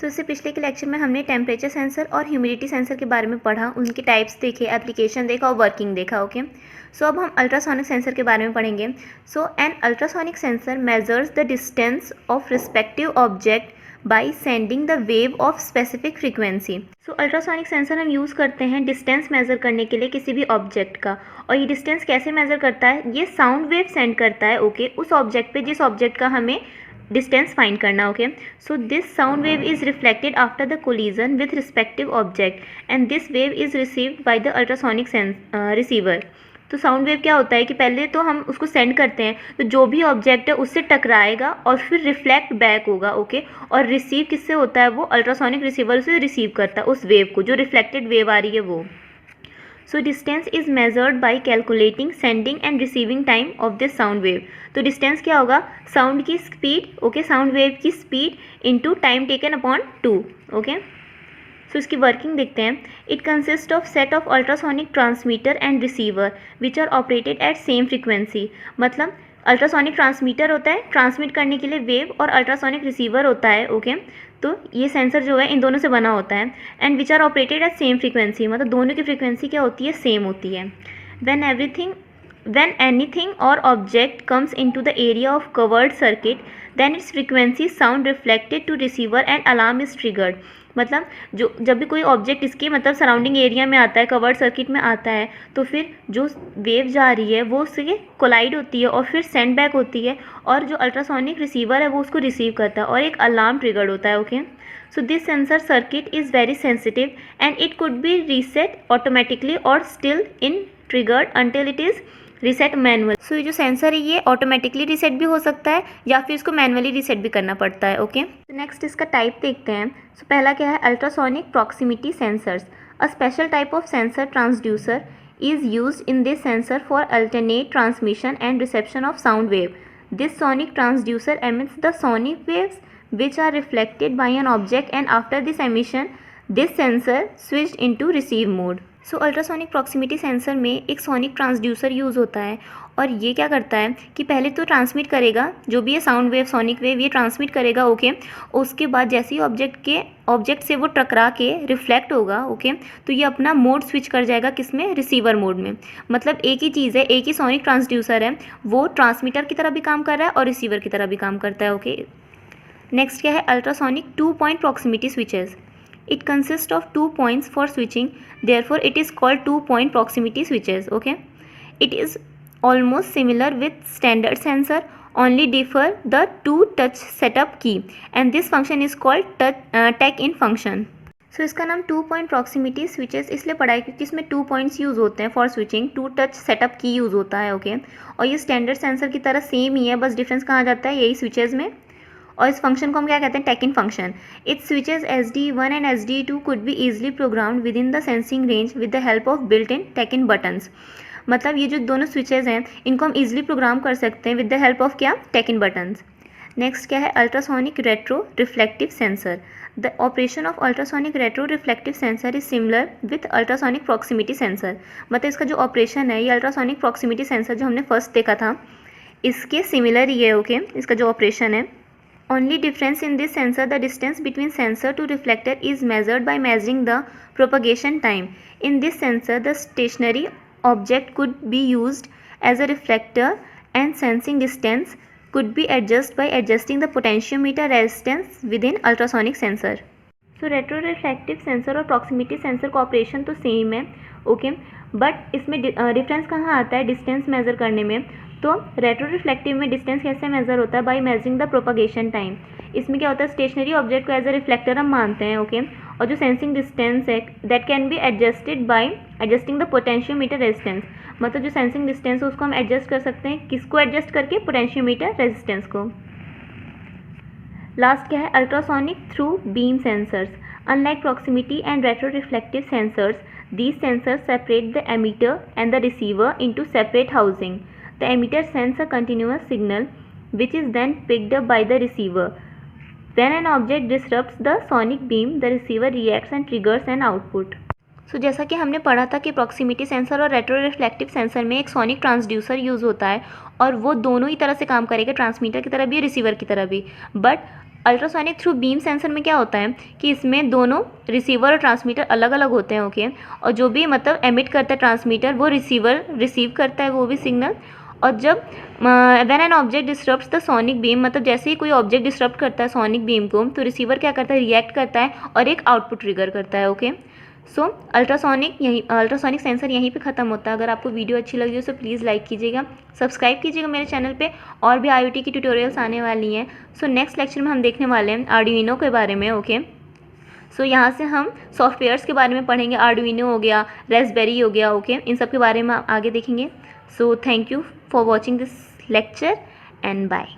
इससे पिछले के लेक्चर में हमने टेम्परेचर सेंसर और ह्यूमिडिटी सेंसर के बारे में पढ़ा, उनके टाइप्स देखे, एप्लीकेशन देखा और वर्किंग देखा। ओके, सो अब हम अल्ट्रासोनिक सेंसर के बारे में पढ़ेंगे। So an ultrasonic sensor measures the distance of respective object by sending the wave of specific frequency. So ultrasonic sensor हम यूज़ करते हैं डिस्टेंस मेज़र करने के लिए किसी भी ऑब्जेक्ट का। और ये डिस्टेंस कैसे मेज़र करता है? ये साउंड वेव सेंड करता है उस ऑब्जेक्ट पे जिस ऑब्जेक्ट का हमें distance find करना। Okay, so this sound wave is reflected after the collision with respective object and this wave is received by the ultrasonic receiver। तो साउंड वेव क्या होता है कि पहले तो हम उसको सेंड करते हैं, तो जो भी ऑब्जेक्ट है उससे टकराएगा और फिर रिफ्लेक्ट बैक होगा। ओके, और रिसीव किससे होता है? वो अल्ट्रासोनिक रिसीवर से रिसीव करता है उस वेव को, जो रिफ्लेक्टेड वेव आ रही है वो। So distance is measured by calculating sending and receiving time of this sound wave. तो डिस्टेंस क्या होगा? साउंड की स्पीड, ओके, साउंड वेव की speed into time taken upon 2। Okay, so इसकी वर्किंग देखते हैं। It consist of set of ultrasonic transmitter and receiver which are operated at same frequency. मतलब ultrasonic transmitter होता है ट्रांसमिट करने के लिए वेव, और अल्ट्रासोनिक रिसीवर होता है। ओके, तो ये सेंसर जो है इन दोनों से बना होता है। And which are operated at same frequency, मतलब दोनों की फ्रीक्वेंसी क्या होती है? सेम होती है। When anything or object comes into the area of covered circuit, then its frequency sound reflected to receiver and alarm is triggered। मतलब जब भी कोई ऑब्जेक्ट इसके मतलब सराउंडिंग एरिया में आता है, कवर्ड सर्किट में आता है, तो फिर जो वेव जा रही है वो उससे कोलाइड होती है और फिर सेंड बैक होती है, और जो अल्ट्रासोनिक रिसीवर है वो उसको रिसीव करता है और एक अलार्म ट्रिगर्ड होता है। Okay, so this sensor circuit is very sensitive and it could be reset automatically और still in triggered until it is reset manual. So ये जो सेंसर है ये ऑटोमेटिकली रीसेट भी हो सकता है या फिर इसको मैनुअली रीसेट भी करना पड़ता है। ओके, नेक्स्ट इसका टाइप देखते हैं। सो पहला क्या है? Ultrasonic proximity sensors. A special type of sensor transducer is used in this sensor for alternate transmission and reception of sound wave. This sonic transducer emits the sonic waves which are reflected by an object, and after this emission this sensor switched into receive mode. So ultrasonic proximity sensor में एक sonic transducer use होता है, और ये क्या करता है कि पहले तो ट्रांसमिट करेगा जो भी है साउंड वेव, सोनिक वेव, ये ट्रांसमिट करेगा। ओके, उसके बाद जैसे ही ऑब्जेक्ट से वो टकरा के रिफ्लेक्ट होगा, ओके, तो ये अपना मोड स्विच कर जाएगा किसमें? रिसीवर मोड में। मतलब एक ही चीज़ है, एक ही सोनिक ट्रांसड्यूसर है, वो ट्रांसमीटर की तरह भी काम कर रहा है और रिसीवर की तरह भी काम करता है। ओके, नेक्स्ट क्या है? Ultrasonic 2 point proximity switches. It consists of 2 points for switching, therefore it is called 2 point proximity switches. Okay, it is almost similar with standard sensor, only differ the 2 touch setup key, and this function is called tech in function. सो इसका नाम 2 point proximity switches इसलिए पड़ा है क्योंकि इसमें 2 points use होते हैं for switching, 2 touch setup की यूज़ होता है। ओके, और ये स्टैंडर्ड सेंसर की तरह सेम ही है, बस डिफरेंस कहाँ जाता है? यही स्विचेस में। और इस फंक्शन को हम क्या कहते हैं? Take in function. It's switches SD1 and SD2 could be easily programmed with in the sensing range with the help of built in take in buttons. मतलब ये जो दोनों स्विचेस हैं इनको हम ईजिली प्रोग्राम कर सकते हैं विद द हेल्प ऑफ क्या? Take in buttons. नेक्स्ट क्या है? Ultrasonic retro reflective sensor. The operation of ultrasonic retro reflective sensor is similar with ultrasonic proximity sensor. मतलब इसका जो ऑपरेशन है ये अल्ट्रासोनिक प्रॉक्सिमिटी सेंसर जो हमने फर्स्ट देखा था इसके सिमिलर ही है। ओके, इसका जो ऑपरेशन है। Only difference in this sensor, the distance between sensor to reflector is measured by measuring the propagation time. In this sensor, the stationary object could be used as a reflector and sensing distance could be adjusted by adjusting the potentiometer resistance within ultrasonic sensor. So retroreflective sensor और proximity sensor का operation तो same है। Okay, but इसमें difference कहाँ आता है distance measure करने में? तो रेट्रो रिफ्लेक्टिव में डिस्टेंस कैसे मेज़र होता है? By measuring the propagation time. इसमें क्या होता है? स्टेशनरी ऑब्जेक्ट को एज अ रिफ्लेक्टर हम मानते हैं। ओके, और जो सेंसिंग डिस्टेंस है that can be adjusted bye adjusting the potentiometer resistance. मतलब जो सेंसिंग डिस्टेंस है उसको हम एडजस्ट कर सकते हैं, किसको एडजस्ट करके? पोटेंशियोमीटर रेजिस्टेंस को। लास्ट क्या है? Ultrasonic through beam sensors. Unlike proximity and retro reflective sensors, these sensors separate the emitter and the receiver into separate housing. The emitter sends a continuous signal which is then picked up by the receiver. When an object disrupts the sonic beam, the receiver reacts and triggers an output. सो जैसा कि हमने पढ़ा था कि proximity sensor और retro reflective sensor में एक sonic transducer use होता है और वो दोनों ही तरह से काम करेगा, ट्रांसमीटर की तरह भी रिसीवर की तरह भी। But ultrasonic through beam sensor में क्या होता है कि इसमें दोनों रिसीवर और ट्रांसमीटर अलग अलग होते हैं, ओके। और जो भी मतलब एमिट करता है ट्रांसमीटर, वो रिसीवर रिसीव करता है वो भी सिग्नल। और जब when an object disturbs the sonic beam, मतलब जैसे ही कोई ऑब्जेक्ट डिस्टर्ब करता है सोनिक बीम को, तो रिसीवर क्या करता है, रिएक्ट करता है और एक आउटपुट ट्रिगर करता है, ओके। सो अल्ट्रासोनिक सेंसर यहीं पे ख़त्म होता है। अगर आपको वीडियो अच्छी लगी हो तो प्लीज़ लाइक कीजिएगा, सब्सक्राइब कीजिएगा मेरे चैनल पे, और भी IoT की ट्यूटोरियल्स आने वाली हैं। सो नेक्स्ट लेक्चर में हम देखने वाले हैं आर्डुइनो के बारे में, ओके। सो यहाँ से हम सॉफ्टवेयर्स के बारे में पढ़ेंगे, आर्डुइनो हो गया, रेस्पबेरी हो गया, ओके। इन सब के बारे में आगे देखेंगे। So thank you for watching this lecture and bye.